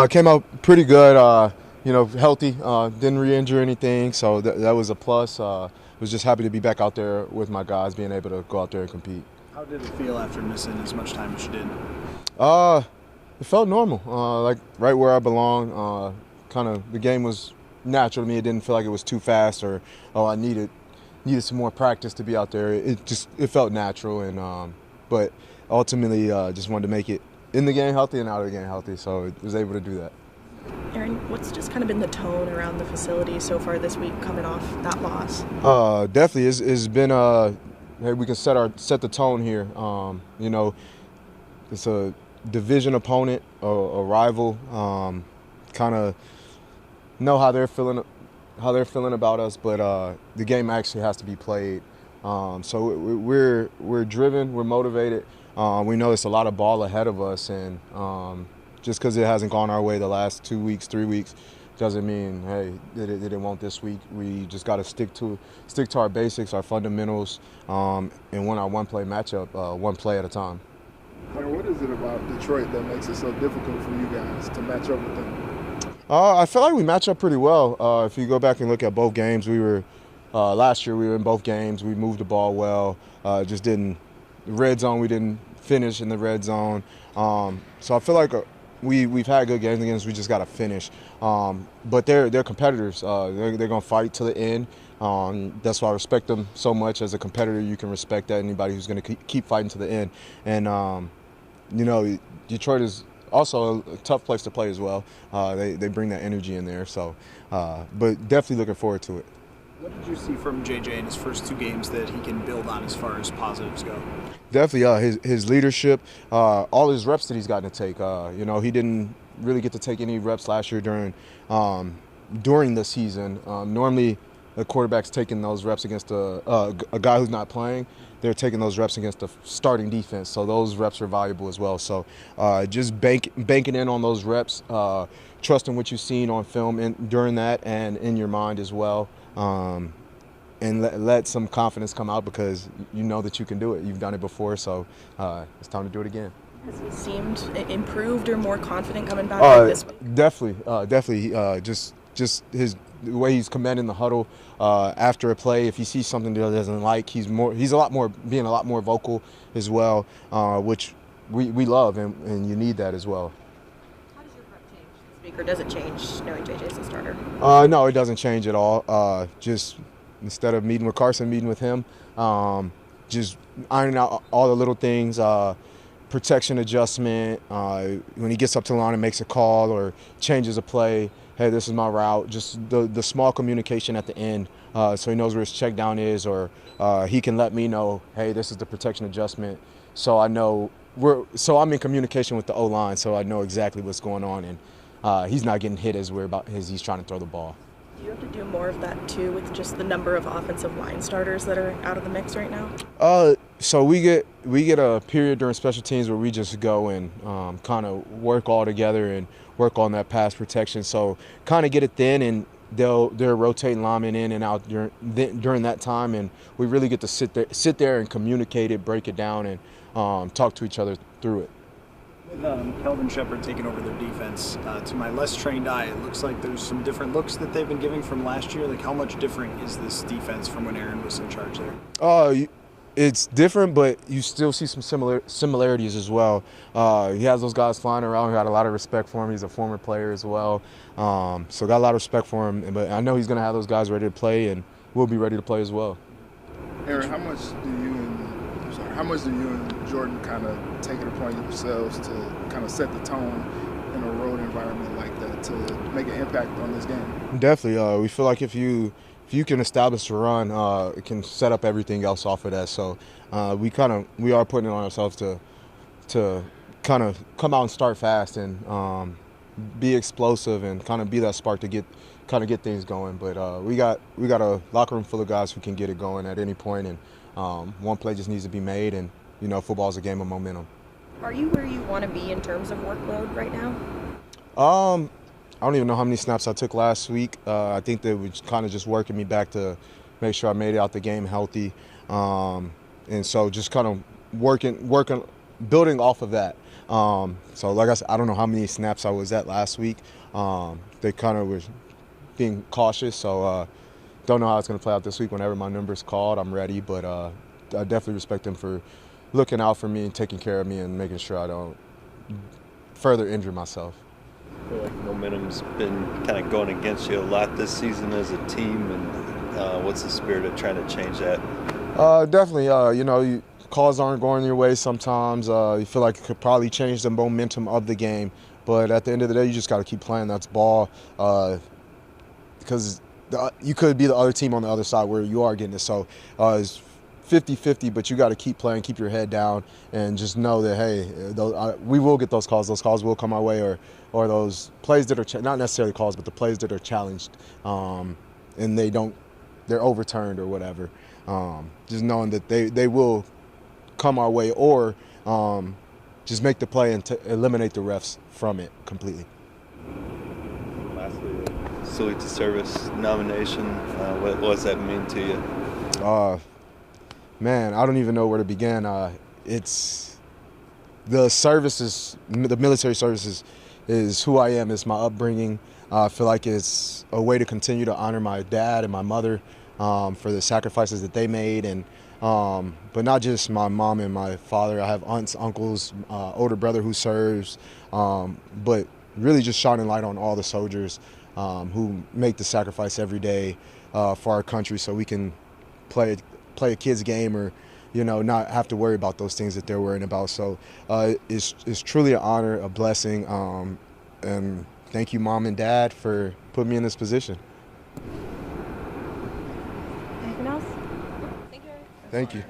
Came out pretty good. Healthy. Didn't re-injure anything, so that was a plus. Was just happy to be back out there with my guys, being able to go out there and compete. How did it feel after missing as much time as you did? Uh, it felt normal, like right where I belong. Kind of the game was natural to me. It didn't feel like it was too fast or I needed some more practice to be out there. It felt natural, and but ultimately just wanted to make it in the game healthy and out of the game healthy. So I was able to do that. Aaron, what's just kind of been the tone around the facility so far this week coming off that loss? Definitely, it's been hey, we can set the tone here. It's a division opponent, a rival. Kind of know how they're feeling about us, but the game actually has to be played. So we're driven, we're motivated. We know it's a lot of ball ahead of us, and just because it hasn't gone our way the last 2 weeks, 3 weeks, doesn't mean hey it won't this week. We just got to stick to our basics, our fundamentals, and win our one-play matchup, one play at a time. What is it about Detroit that makes it so difficult for you guys to match up with them? I feel like we match up pretty well. If you go back and look at both games, last year we were in both games. We moved the ball well. Just didn't the red zone. We didn't finish in the red zone. So I feel like we've had good games against. We just got to finish. But they're competitors. They're gonna fight to the end. That's why I respect them so much. As a competitor, you can respect that anybody who's gonna keep fighting to the end. And Detroit is also a tough place to play as well. They bring that energy in there. So, but definitely looking forward to it. What did you see from JJ in his first two games that he can build on as far as positives go? Definitely, his leadership, all his reps that he's gotten to take. He didn't really get to take any reps last year during the season. Normally, the quarterback's taking those reps against a guy who's not playing. They're taking those reps against the starting defense, so those reps are valuable as well. So just banking in on those reps, trusting what you've seen on film during that and in your mind as well. And let some confidence come out because you know that you can do it. You've done it before, so it's time to do it again. Has he seemed improved or more confident coming back like this week? Definitely. Just the way he's commanding the huddle after a play. If he sees something that he doesn't like, he's a lot more vocal as well, which we love, and you need that as well. How does your prep change this week, or does it change knowing JJ's the starter? No, it doesn't change at all. Just instead of meeting with Carson, meeting with him, just ironing out all the little things. Protection adjustment, when he gets up to the line and makes a call or changes a play, hey, this is my route, just the small communication at the end, so he knows where his check down is, or he can let me know, hey, this is the protection adjustment, so I know I'm in communication with the O-line, so I know exactly what's going on, and he's not getting hit as he's trying to throw the ball. Do you have to do more of that too with just the number of offensive line starters that are out of the mix right now? So we get a period during special teams where we just go and kind of work all together and work on that pass protection. So kind of get it thin, and they're rotating linemen in and out during that time, and we really get to sit there and communicate it, break it down, and talk to each other through it. With Kelvin Shepard taking over their defense, to my less trained eye, it looks like there's some different looks that they've been giving from last year. Like, how much different is this defense from when Aaron was in charge there? It's different, but you still see some similarities as well. He has those guys flying around. He got a lot of respect for him. He's a former player as well, so got a lot of respect for him. But I know he's going to have those guys ready to play, and we'll be ready to play as well. Aaron, how much do you and Jordan kind of take it upon yourselves to kind of set the tone in a road environment like that to make an impact on this game? Definitely. We feel like if you can establish a run, it can set up everything else off of that. So we are putting it on ourselves to kind of come out and start fast and be explosive and kind of be that spark to get things going. But we got a locker room full of guys who can get it going at any point, and one play just needs to be made. And football is a game of momentum. Are you where you want to be in terms of workload right now? I don't even know how many snaps I took last week. I think they were kind of just working me back to make sure I made it out the game healthy. And so just kind of working, building off of that. So like I said, I don't know how many snaps I was at last week. They kind of were being cautious, so don't know how it's going to play out this week. Whenever my number's called, I'm ready, but I definitely respect them for looking out for me and taking care of me and making sure I don't further injure myself. I feel like momentum's been kind of going against you a lot this season as a team, and what's the spirit of trying to change that? Definitely, calls aren't going your way sometimes. You feel like it could probably change the momentum of the game, but at the end of the day, you just got to keep playing. That's ball, because you could be the other team on the other side where you are getting it. So it's 50-50, but you got to keep playing, keep your head down, and just know that, hey, we will get those calls. Those calls will come our way, or those plays that are not necessarily calls, but the plays that are challenged, and they're overturned or whatever. Just knowing that they will come our way, or just make the play and eliminate the refs from it completely. Lastly, salute to service nomination. What does that mean to you? Man, I don't even know where to begin. It's the services, the military services, is who I am. It's my upbringing. I feel like it's a way to continue to honor my dad and my mother for the sacrifices that they made, and but not just my mom and my father. I have aunts, uncles, older brother who serves, but really just shining light on all the soldiers who make the sacrifice every day for our country, so we can play a kid's game, or not have to worry about those things that they're worrying about. So it's truly an honor, a blessing, and thank you, Mom and Dad, for putting me in this position. Anything else? Thank you.